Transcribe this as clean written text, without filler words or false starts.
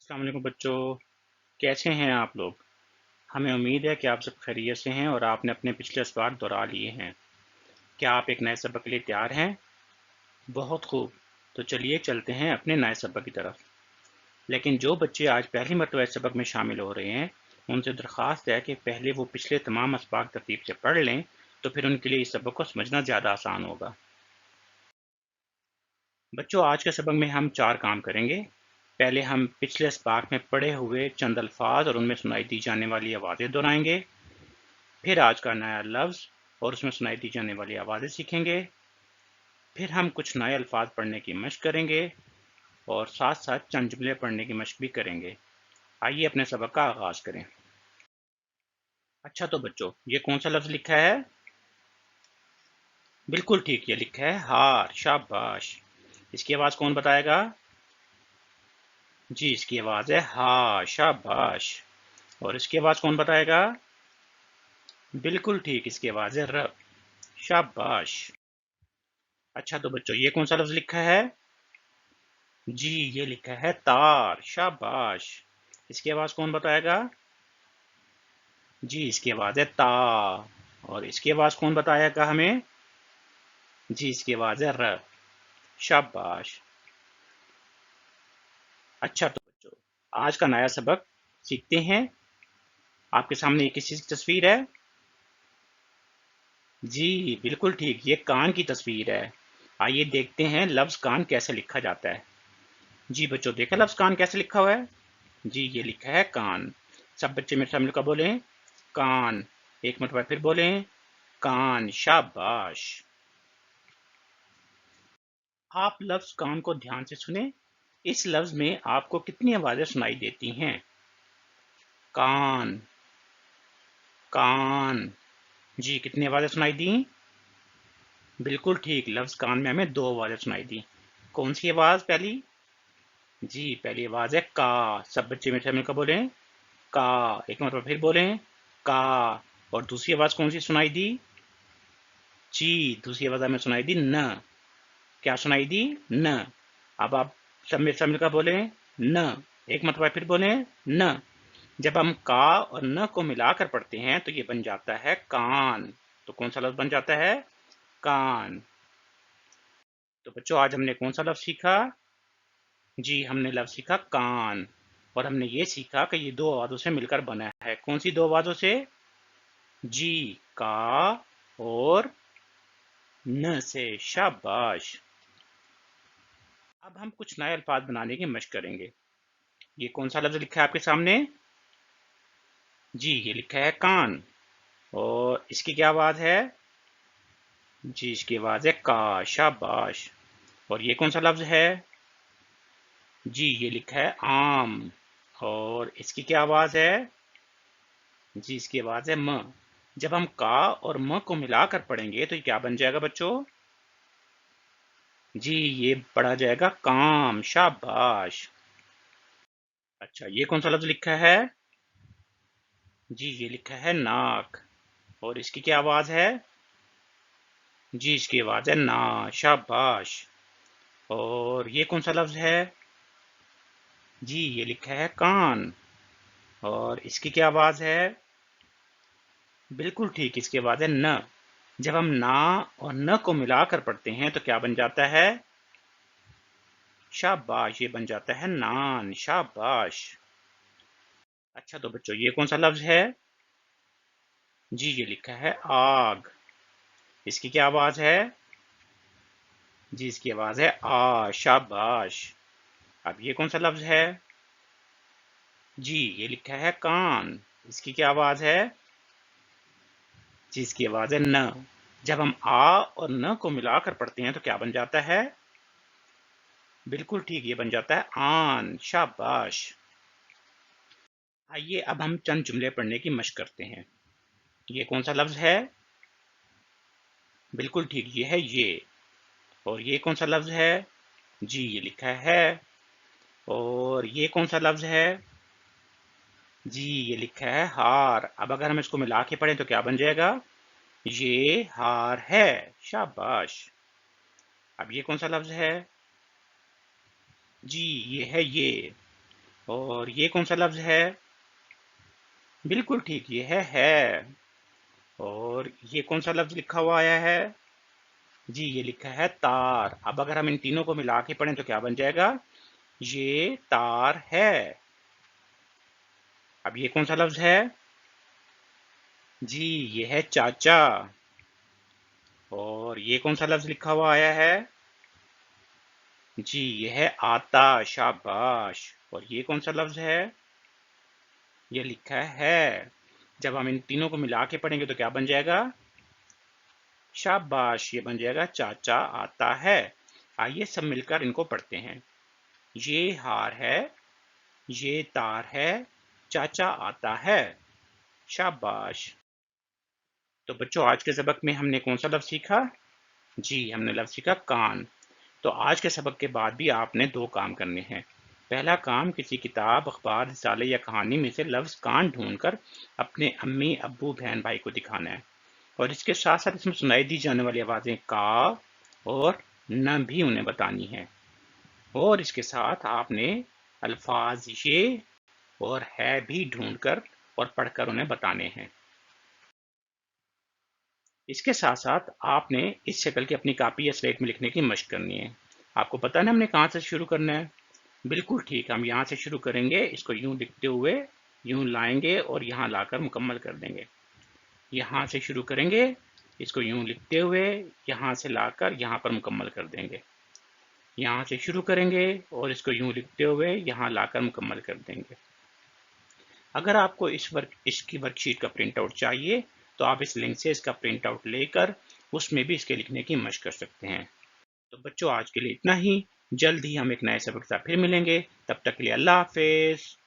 السلام علیکم بچوں، کیسے ہیں آپ لوگ؟ ہمیں امید ہے کہ آپ سب خیریت سے ہیں اور آپ نے اپنے پچھلے اسباق دہرا لیے ہیں۔ کیا آپ ایک نئے سبق کے لیے تیار ہیں؟ بہت خوب، تو چلیے چلتے ہیں اپنے نئے سبق کی طرف۔ لیکن جو بچے آج پہلی مرتبہ اس سبق میں شامل ہو رہے ہیں ان سے درخواست ہے کہ پہلے وہ پچھلے تمام اسباق ترتیب سے پڑھ لیں، تو پھر ان کے لیے اس سبق کو سمجھنا زیادہ آسان ہوگا۔ بچوں، آج کے سبق میں ہم 4 کام کریں گے۔ پہلے ہم پچھلے اسباق میں پڑھے ہوئے چند الفاظ اور ان میں سنائی دی جانے والی آوازیں دہرائیں گے۔ پھر آج کا نیا لفظ اور اس میں سنائی دی جانے والی آوازیں سیکھیں گے۔ پھر ہم کچھ نئے الفاظ پڑھنے کی مشق کریں گے اور ساتھ ساتھ چند جملے پڑھنے کی مشق بھی کریں گے۔ آئیے اپنے سبق کا آغاز کریں۔ اچھا تو بچوں، یہ کون سا لفظ لکھا ہے؟ بالکل ٹھیک، یہ لکھا ہے ہار۔ شاباش۔ اس کی آواز کون بتائے گا؟ جی، اس کی آواز ہے ہا۔ شاباش۔ اور اس کی آواز کون بتائے گا؟ بالکل ٹھیک، اس کی آواز ہے ر۔ شاباش۔ اچھا تو بچوں، یہ کون سا لفظ لکھا ہے؟ جی، یہ لکھا ہے تار۔ شاباش۔ اس کی آواز کون بتائے گا؟ جی، اس کی آواز ہے تا۔ اور اس کی آواز کون بتائے گا ہمیں؟ جی، اس کی آواز ہے ر۔ شاباش۔ اچھا تو بچوں، آج کا نیا سبق سیکھتے ہیں۔ آپ کے سامنے یہ کس چیز کی تصویر ہے؟ جی بالکل ٹھیک، یہ کان کی تصویر ہے۔ آئیے دیکھتے ہیں لفظ کان کیسے لکھا جاتا ہے۔ جی بچوں، دیکھیں لفظ کان کیسے لکھا ہوا ہے؟ جی، یہ لکھا ہے کان۔ سب بچے میرے سامنے کا بولیں کان۔ ایک مرتبہ پھر بولیں کان۔ شاباش۔ آپ لفظ کان کو دھیان سے سنیں۔ اس لفظ میں آپ کو کتنی آوازیں سنائی دیتی ہیں؟ کان، کان۔ جی، کتنی آوازیں سنائی دیں؟ بالکل ٹھیک، لفظ کان میں ہمیں 2 آوازیں سنائی دیں۔ کون سی آواز پہلی؟ جی، پہلی آواز ہے کا۔ سب بچے میرے سامنے کا بولیں کا۔ ایک مرتبہ پھر بولیں کا۔ اور دوسری آواز کون سی سنائی دی؟ جی، دوسری آواز ہمیں سنائی دی ن۔ کیا سنائی دی؟ ن۔ اب آپ سب میرے سامنے کا بولیں ن۔ ایک مرتبہ پھر بولیں ن۔ جب ہم کا اور ن کو ملا کر پڑھتے ہیں تو یہ بن جاتا ہے کان۔ تو کون سا لفظ بن جاتا ہے؟ کان۔ تو بچوں، آج ہم نے کون سا لفظ سیکھا؟ جی، ہم نے لفظ سیکھا کان۔ اور ہم نے یہ سیکھا کہ یہ 2 آوازوں سے مل کر بنا ہے۔ کون سی 2 آوازوں سے؟ جی، کا اور ن سے۔ شاباش۔ اب ہم کچھ نئے الفاظ بنانے کی مشق کریں گے۔ یہ کون سا لفظ لکھا ہے آپ کے سامنے؟ جی، یہ لکھا ہے کان۔ اور اس کی کیا آواز ہے؟ جی، اس کی آواز ہے کا۔ شاباش۔ اور یہ کون سا لفظ ہے؟ جی، یہ لکھا ہے آم۔ اور اس کی کیا آواز ہے؟ جی، اس کی آواز ہے م۔ جب ہم کا اور م کو ملا کر پڑھیں گے تو یہ کیا بن جائے گا بچوں؟ جی، یہ پڑھا جائے گا کام۔ شاباش۔ اچھا، یہ کون سا لفظ لکھا ہے؟ جی، یہ لکھا ہے ناک۔ اور اس کی کیا آواز ہے؟ جی، اس کی آواز ہے نا۔ شاباش۔ اور یہ کون سا لفظ ہے؟ جی، یہ لکھا ہے کان۔ اور اس کی کیا آواز ہے؟ بالکل ٹھیک، اس کی آواز ہے ن۔ جب ہم نا اور ن کو ملا کر پڑھتے ہیں تو کیا بن جاتا ہے؟ شاباش، یہ بن جاتا ہے نان۔ شاباش۔ اچھا تو بچوں، یہ کون سا لفظ ہے؟ جی، یہ لکھا ہے آگ۔ اس کی کیا آواز ہے؟ جی، اس کی آواز ہے آ۔ شاباش۔ اب یہ کون سا لفظ ہے؟ جی، یہ لکھا ہے کان۔ اس کی کیا آواز ہے؟ جی، اس کی آواز ہے ن۔ جب ہم آ اور ن کو ملا کر پڑھتے ہیں تو کیا بن جاتا ہے؟ بالکل ٹھیک، یہ بن جاتا ہے آن۔ شاباش۔ آئیے اب ہم چند جملے پڑھنے کی مشق کرتے ہیں۔ یہ کون سا لفظ ہے؟ بالکل ٹھیک، یہ ہے یہ۔ اور یہ کون سا لفظ ہے؟ جی، یہ لکھا ہے۔ اور یہ کون سا لفظ ہے؟ جی، یہ لکھا ہے ہار۔ اب اگر ہم اس کو ملا کے پڑھیں تو کیا بن جائے گا؟ یہ ہار ہے۔ شاباش۔ اب یہ کون سا لفظ ہے؟ جی، یہ ہے یہ۔ اور یہ کون سا لفظ ہے؟ بالکل ٹھیک، یہ ہے۔ اور یہ کون سا لفظ لکھا ہوا آیا ہے؟ جی یہ لکھا ہے تار۔ اب اگر ہم ان تینوں کو ملا کے پڑھیں تو کیا بن جائے گا؟ یہ تار ہے۔ اب یہ کون سا لفظ ہے؟ جی یہ ہے چاچا۔ اور یہ کون سا لفظ لکھا ہوا آیا ہے؟ جی یہ ہے آتا، شاباش۔ اور یہ کون سا لفظ ہے؟ یہ لکھا ہے۔ جب ہم ان تینوں کو ملا کے پڑھیں گے تو کیا بن جائے گا؟ شاباش، یہ بن جائے گا چاچا آتا ہے۔ آئیے سب مل کر ان کو پڑھتے ہیں۔ یہ ہار ہے، یہ تار ہے، چاچا آتا ہے۔ شاباش۔ تو بچوں آج کے سبق میں ہم نے کون سا لفظ سیکھا؟ جی ہم نے لفظ سیکھا کان۔ تو آج کے سبق کے بعد بھی آپ نے دو کام کرنے ہیں۔ پہلا کام، کسی کتاب، اخبار، رسالے یا کہانی میں سے لفظ کان ڈھونڈ کر اپنے امی، ابو، بہن، بھائی کو دکھانا ہے، اور اس کے ساتھ ساتھ اس میں سنائی دی جانے والی آوازیں کا اور نہ بھی انہیں بتانی ہے، اور اس کے ساتھ آپ نے الفاظ یہ اور ہے بھی ڈھونڈ کر اور پڑھ کر انہیں بتانے ہیں۔ اس کے ساتھ ساتھ آپ نے اس شکل کی اپنی کاپی یا سلیٹ میں لکھنے کی مشق کرنی ہے۔ آپ کو پتہ نا ہم نے کہاں سے شروع کرنا ہے؟ بالکل ٹھیک، ہم یہاں سے شروع کریں گے، اس کو یوں لکھتے ہوئے یوں لائیں گے اور یہاں لا کر مکمل کر دیں گے۔ یہاں سے شروع کریں گے، اس کو یوں لکھتے ہوئے یہاں سے لا کر یہاں پر مکمل کر دیں گے۔ یہاں سے شروع کریں گے اور اس کو یوں لکھتے ہوئے یہاں لا کر مکمل کر دیں گے۔ اگر آپ کو اس کی ورک شیٹ کا پرنٹ آؤٹ چاہیے تو آپ اس لنک سے اس کا پرنٹ آؤٹ لے کر اس میں بھی اس کے لکھنے کی مشق کر سکتے ہیں۔ تو بچوں آج کے لیے اتنا ہی، جلد ہی ہم ایک نئے سبق کے ساتھ پھر ملیں گے، تب تک کے لیے اللہ حافظ۔